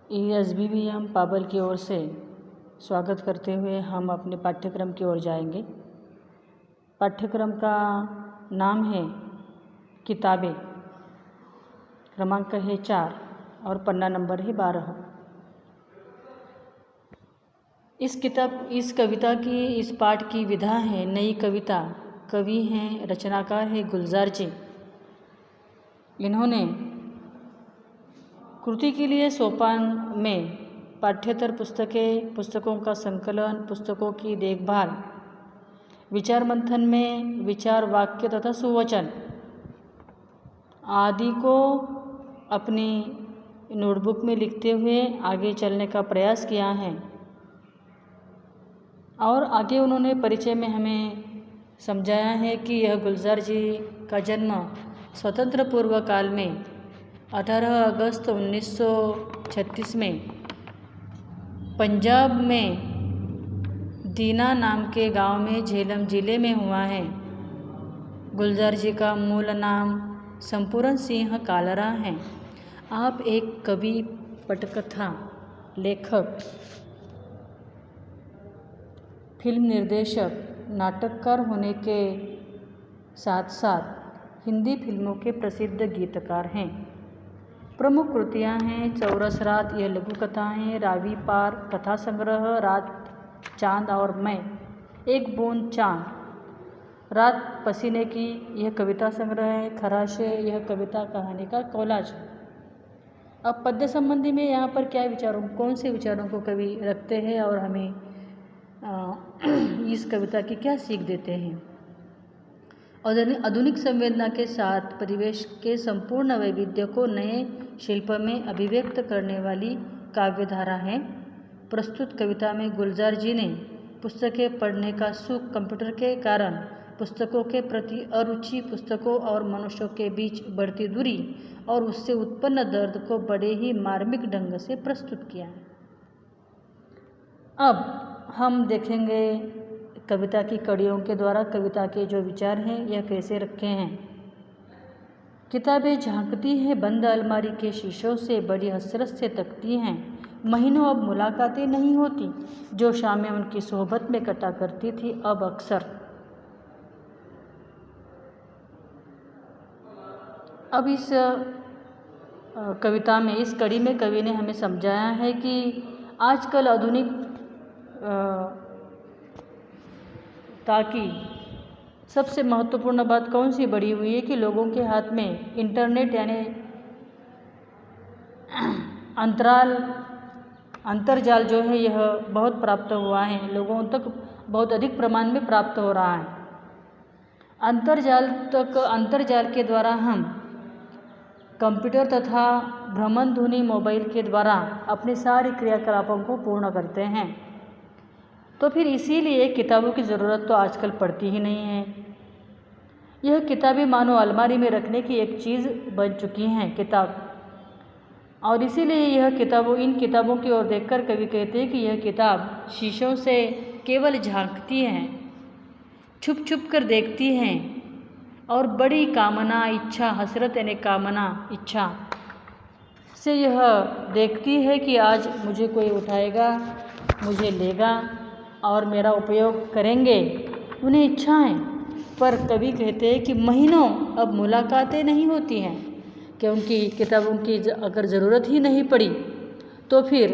ESBBM पाबल की ओर से स्वागत करते हुए हम अपने पाठ्यक्रम की ओर जाएंगे। पाठ्यक्रम का नाम है किताबें, क्रमांक है 4 और पन्ना नंबर है 12। इस कविता की इस पाठ की विधा है नई कविता। कवि हैं, रचनाकार है गुलजार जी। इन्होंने कृति के लिए सोपान में पाठ्येतर पुस्तकों का संकलन, पुस्तकों की देखभाल, विचार मंथन में विचार, वाक्य तथा सुवचन आदि को अपनी नोटबुक में लिखते हुए आगे चलने का प्रयास किया है। और आगे उन्होंने परिचय में हमें समझाया है कि यह गुलजार जी का जन्म स्वतंत्र पूर्व काल में 18 अगस्त 1936 में पंजाब में दीना नाम के गांव में झेलम ज़िले में हुआ है। गुलजार जी का मूल नाम संपूर्ण सिंह कालरा है। आप एक कवि, पटकथा लेखक, फिल्म निर्देशक, नाटककार होने के साथ साथ हिंदी फिल्मों के प्रसिद्ध गीतकार हैं। प्रमुख कृतियाँ हैं चौरस रात, यह लघु कथाएँ, रावी पार कथा संग्रह, रात, चांद और मैं, एक बूंद चांद, रात पसीने की, यह कविता संग्रह है, खराशे, यह कविता कहानी का कोलाज। अब पद्य संबंधी में यहाँ पर कौन से विचारों को कवि रखते हैं और हमें इस कविता की क्या सीख देते हैं। आधुनिक संवेदना के साथ परिवेश के संपूर्ण वैविध्य को नए शिल्प में अभिव्यक्त करने वाली काव्यधारा है। प्रस्तुत कविता में गुलजार जी ने पुस्तकें पढ़ने का सुख, कंप्यूटर के कारण पुस्तकों के प्रति अरुचि, पुस्तकों और मनुष्यों के बीच बढ़ती दूरी और उससे उत्पन्न दर्द को बड़े ही मार्मिक ढंग से प्रस्तुत किया है। अब हम देखेंगे कविता की कड़ियों के द्वारा कविता के जो विचार हैं यह कैसे रखे हैं। किताबें झांकती हैं बंद अलमारी के शीशों से, बड़ी हसरत से तकती हैं। महीनों अब मुलाकातें नहीं होती, जो शामें उनकी सोहबत में कटा करती थी अब अक्सर। अब इस कविता में, इस कड़ी में कवि ने हमें समझाया है कि आजकल आधुनिक ताकि सबसे महत्वपूर्ण बात कौन सी बड़ी हुई है कि लोगों के हाथ में इंटरनेट यानी अंतर्जाल जो है यह बहुत प्राप्त हुआ है, लोगों तक बहुत अधिक प्रमाण में प्राप्त हो रहा है। अंतर्जाल के द्वारा हम कंप्यूटर तथा भ्रमणध्वनि मोबाइल के द्वारा अपने सारे क्रियाकलापों को पूर्ण करते हैं। तो फिर इसीलिए किताबों की ज़रूरत तो आजकल पड़ती ही नहीं है। यह किताबें मानो अलमारी में रखने की एक चीज़ बन चुकी हैं किताब। और इसीलिए इन किताबों की ओर देखकर कवि कहते हैं कि यह किताब शीशों से केवल झांकती हैं, छुप छुप कर देखती हैं और बड़ी कामना, इच्छा, हसरत यानी कामना, इच्छा से यह देखती है कि आज मुझे कोई उठाएगा, मुझे लेगा और मेरा उपयोग करेंगे। उन्हें इच्छा है, पर कवि कहते हैं कि महीनों अब मुलाकातें नहीं होती हैं, कि उनकी किताबों की अगर ज़रूरत ही नहीं पड़ी तो फिर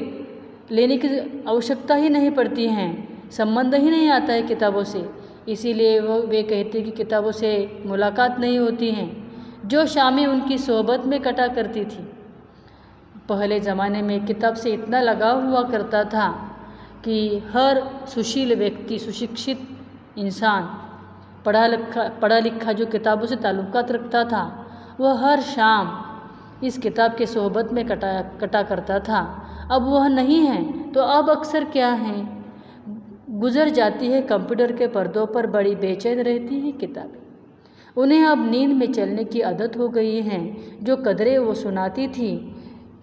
लेने की आवश्यकता ही नहीं पड़ती हैं, संबंध ही नहीं आता है किताबों से। इसीलिए वे कहते हैं कि किताबों से मुलाकात नहीं होती हैं, जो शामें उनकी सोहबत में कटा करती थी। पहले ज़माने में किताब से इतना लगाव हुआ करता था कि हर सुशील व्यक्ति, सुशिक्षित इंसान, पढ़ा लिखा जो किताबों से ताल्लुकात रखता था वह हर शाम इस किताब के सोहबत में कटा करता था। अब वह नहीं है तो अब अक्सर क्या है, गुजर जाती है कंप्यूटर के पर्दों पर, बड़ी बेचैन रहती हैं किताबें। उन्हें अब नींद में चलने की आदत हो गई है। जो कदरें वो सुनाती थी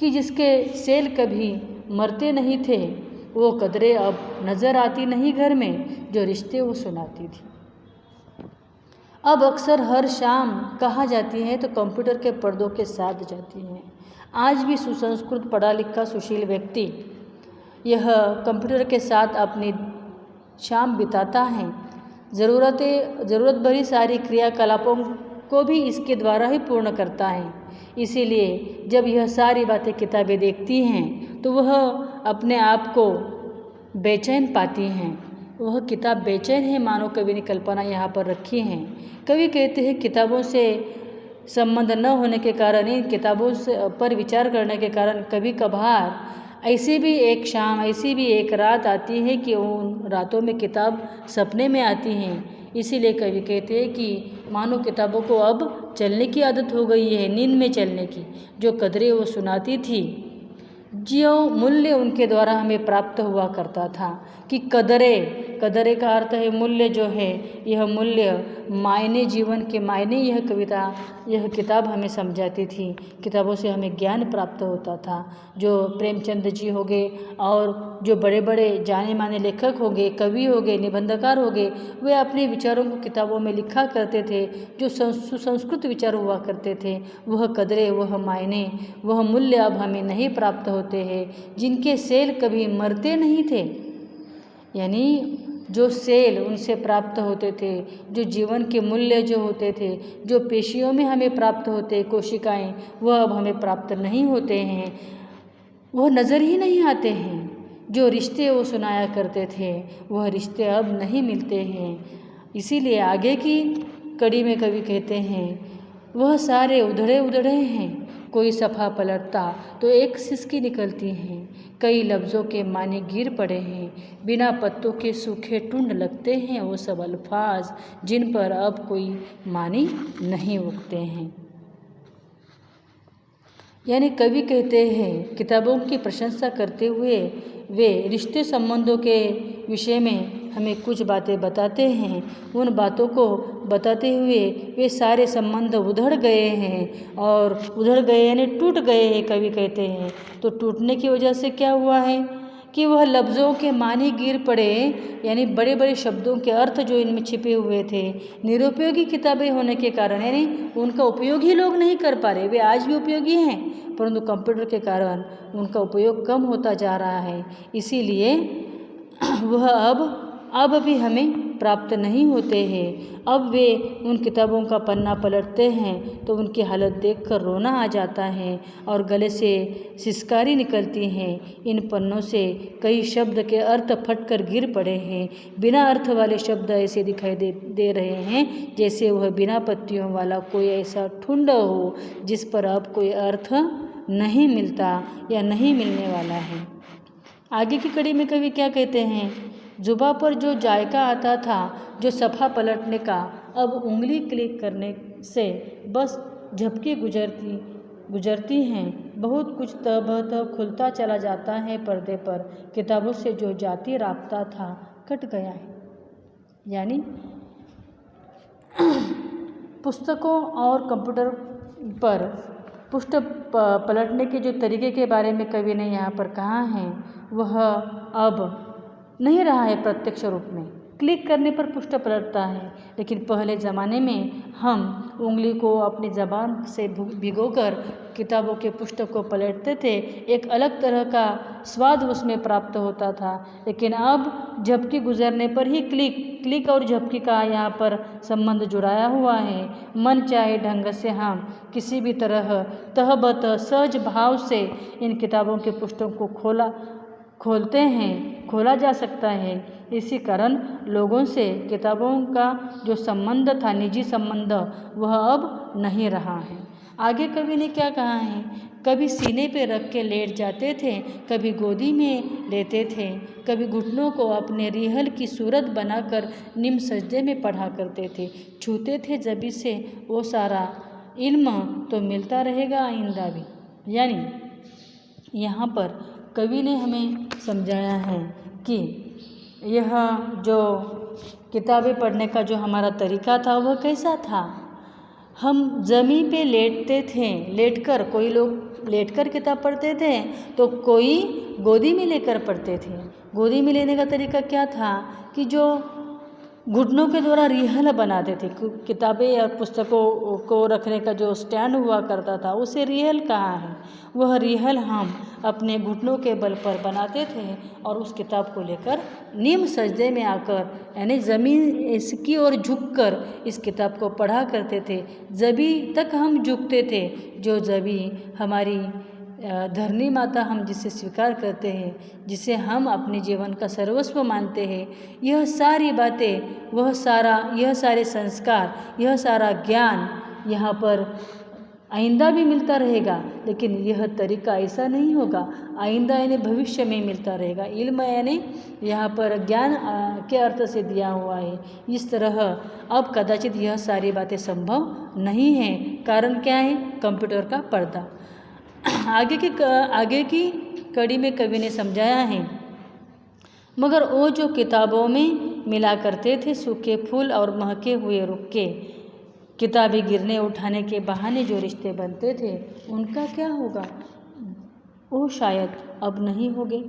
कि जिसके सेल कभी मरते नहीं थे, वो कदरें अब नज़र आती नहीं घर में, जो रिश्ते वो सुनाती थी। अब अक्सर हर शाम कहाँ जाती हैं तो कंप्यूटर के पर्दों के साथ जाती हैं। आज भी सुसंस्कृत पढ़ा लिखा सुशील व्यक्ति यह कंप्यूटर के साथ अपनी शाम बिताता है। ज़रूरत भरी सारी क्रियाकलापों को भी इसके द्वारा ही पूर्ण करता है। इसीलिए जब यह सारी बातें किताबें देखती हैं तो वह अपने आप को बेचैन पाती हैं। वह किताब बेचैन है, मानो कवि ने कल्पना यहाँ पर रखी है। कवि कहते हैं किताबों से संबंध न होने के कारण, इन किताबों से पर विचार करने के कारण कभी कभार ऐसी भी एक शाम, ऐसी भी एक रात आती है कि उन रातों में किताब सपने में आती हैं। इसीलिए कवि कहते हैं कि मानो किताबों को अब चलने की आदत हो गई है, नींद में चलने की। जो कदरें वो सुनाती थी, जो मूल्य उनके द्वारा हमें प्राप्त हुआ करता था कि कदरे का अर्थ है मूल्य जो है, यह मूल्य मायने, जीवन के मायने यह किताब हमें समझाती थी। किताबों से हमें ज्ञान प्राप्त होता था। जो प्रेमचंद जी हो गए और जो बड़े बड़े जाने माने लेखक हो गए, कवि हो गए, निबंधकार हो गए, वे अपने विचारों को किताबों में लिखा करते थे। जो सुसंस्कृत विचार हुआ करते थे, वह कदरें, वह मायने, वह मूल्य अब हमें नहीं प्राप्त होते हैं। जिनके सेल कभी मरते नहीं थे, यानी जो सेल उनसे प्राप्त होते थे, जो जीवन के मूल्य जो होते थे, जो पेशियों में हमें प्राप्त होते कोशिकाएं, वह अब हमें प्राप्त नहीं होते हैं, वह नज़र ही नहीं आते हैं। जो रिश्ते वो सुनाया करते थे, वह रिश्ते अब नहीं मिलते हैं। इसीलिए आगे की कड़ी में कवि कहते हैं, वह सारे उधड़े उधड़े हैं। कोई सफ़ा पलटता तो एक सिसकी निकलती हैं। कई लफ्ज़ों के माने गिर पड़े हैं। बिना पत्तों के सूखे टुंड लगते हैं वो सब अल्फाज, जिन पर अब कोई मानी नहीं उगते हैं। यानी कवि कहते हैं, किताबों की प्रशंसा करते हुए वे रिश्ते संबंधों के विषय में हमें कुछ बातें बताते हैं। उन बातों को बताते हुए वे सारे संबंध उधड़ गए हैं, और उधड़ गए यानी टूट गए हैं कवि कहते हैं। तो टूटने की वजह से क्या हुआ है कि वह लफ्ज़ों के मानी गिर पड़े, यानी बड़े बड़े शब्दों के अर्थ जो इनमें छिपे हुए थे, निरुपयोगी किताबें होने के कारण, यानी उनका उपयोग ही लोग नहीं कर पा रहे। वे आज भी उपयोगी हैं, परंतु कंप्यूटर के कारण उनका उपयोग कम होता जा रहा है। इसीलिए वह अब भी हमें प्राप्त नहीं होते हैं। अब वे उन किताबों का पन्ना पलटते हैं तो उनकी हालत देखकर रोना आ जाता है और गले से सिसकारी निकलती हैं। इन पन्नों से कई शब्द के अर्थ फटकर गिर पड़े हैं। बिना अर्थ वाले शब्द ऐसे दिखाई दे रहे हैं जैसे वह बिना पत्तियों वाला कोई ऐसा ठुंड हो जिस पर अब कोई अर्थ नहीं मिलता या नहीं मिलने वाला है। आगे की कड़ी में कवि क्या कहते हैं, जुबां पर जो जायका आता था, जो सफ़ा पलटने का, अब उंगली क्लिक करने से बस झपकी गुजरती हैं। बहुत कुछ तब खुलता चला जाता है पर्दे पर। किताबों से जो जाती राब्ता था कट गया है। यानी पुस्तकों और कंप्यूटर पर पृष्ठ पलटने के जो तरीके के बारे में कवि ने यहाँ पर कहा है, वह अब नहीं रहा है प्रत्यक्ष रूप में। क्लिक करने पर पृष्ठ पलटता है, लेकिन पहले ज़माने में हम उंगली को अपनी ज़बान से भिगोकर किताबों के पृष्ठ को पलटते थे। एक अलग तरह का स्वाद उसमें प्राप्त होता था। लेकिन अब झपकी गुजरने पर ही क्लिक और झपकी का यहाँ पर संबंध जुड़ाया हुआ है। मन चाहे ढंग से हम किसी भी तरह तहबत सहज भाव से इन किताबों के पृष्ठों को खोलते हैं, खोला जा सकता है। इसी कारण लोगों से किताबों का जो संबंध था, निजी संबंध, वह अब नहीं रहा है। आगे कवि ने क्या कहा है, कभी सीने पे रख के लेट जाते थे, कभी गोदी में लेते थे, कभी घुटनों को अपने रिहल की सूरत बनाकर निम सजदे में पढ़ा करते थे। छूते थे जबी से वो सारा इल्म, तो मिलता रहेगा आइंदा भी। यानी यहाँ पर कवि ने हमें समझाया है कि यह जो किताबें पढ़ने का जो हमारा तरीका था वह कैसा था। हम ज़मीन पे लेटते थे, लेटकर, कोई लोग लेटकर किताब पढ़ते थे तो कोई गोदी में लेकर पढ़ते थे। गोदी में लेने का तरीका क्या था कि जो घुटनों के द्वारा रिहल बनाते थे। किताबें या पुस्तकों को रखने का जो स्टैंड हुआ करता था उसे रिहल कहाँ है। वह रिहल हम अपने घुटनों के बल पर बनाते थे और उस किताब को लेकर निम्न सजदे में आकर यानी ज़मीन इसकी ओर झुककर इस किताब को पढ़ा करते थे। जबी तक हम झुकते थे, जो जबी हमारी धरनी माता हम जिसे स्वीकार करते हैं, जिसे हम अपने जीवन का सर्वस्व मानते हैं, यह सारी बातें, यह सारे संस्कार, यह सारा ज्ञान यहाँ पर आइंदा भी मिलता रहेगा। लेकिन यह तरीका ऐसा नहीं होगा, आइंदा यानी भविष्य में मिलता रहेगा। इल्म यानी यहाँ पर ज्ञान के अर्थ से दिया हुआ है। इस तरह अब कदाचित यह सारी बातें संभव नहीं है। कारण क्या है? कंप्यूटर का पर्दा। आगे की कड़ी में कवि ने समझाया है, मगर वो जो किताबों में मिला करते थे सूखे फूल और महके हुए रुक्के, किताबें गिरने उठाने के बहाने जो रिश्ते बनते थे, उनका क्या होगा? वो शायद अब नहीं होंगे।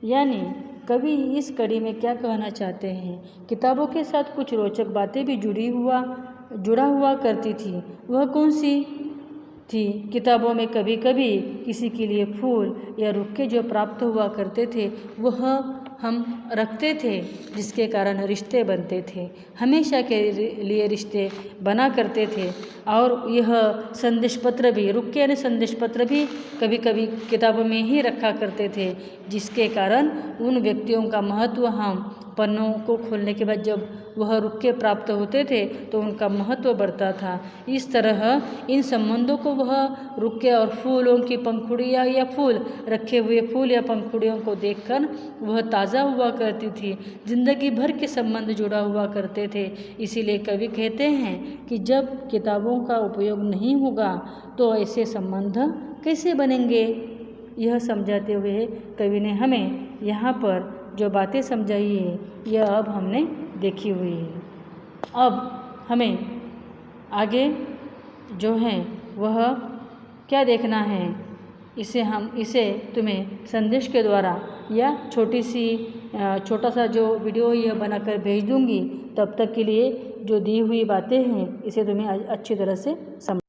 यानी कवि इस कड़ी में क्या कहना चाहते हैं? किताबों के साथ कुछ रोचक बातें भी जुड़ा हुआ करती थी। वह कौन सी थी? किताबों में कभी कभी किसी के लिए फूल या रुक्के जो प्राप्त हुआ करते थे वह हम रखते थे, जिसके कारण रिश्ते बनते थे, हमेशा के लिए रिश्ते बना करते थे। और यह संदेश पत्र भी, रुक्के यानी संदेश पत्र भी कभी कभी किताबों में ही रखा करते थे, जिसके कारण उन व्यक्तियों का महत्व हम पन्नों को खोलने के बाद जब वह रुक्के प्राप्त होते थे तो उनका महत्व बढ़ता था। इस तरह इन संबंधों को वह रुक्के और फूलों की पंखुड़ियाँ या फूल रखे हुए फूल या पंखुड़ियों को देखकर वह ताज़ा हुआ करती थी, जिंदगी भर के संबंध जुड़ा हुआ करते थे। इसीलिए कवि कहते हैं कि जब किताबों का उपयोग नहीं होगा तो ऐसे संबंध कैसे बनेंगे। यह समझाते हुए कवि ने हमें यहाँ पर जो बातें समझाई है यह अब हमने देखी हुई है। अब हमें आगे जो है वह क्या देखना है, इसे तुम्हें संदेश के द्वारा या छोटा सा जो वीडियो यह बनाकर भेज दूंगी। तब तक के लिए जो दी हुई बातें हैं इसे तुम्हें अच्छी तरह से समझ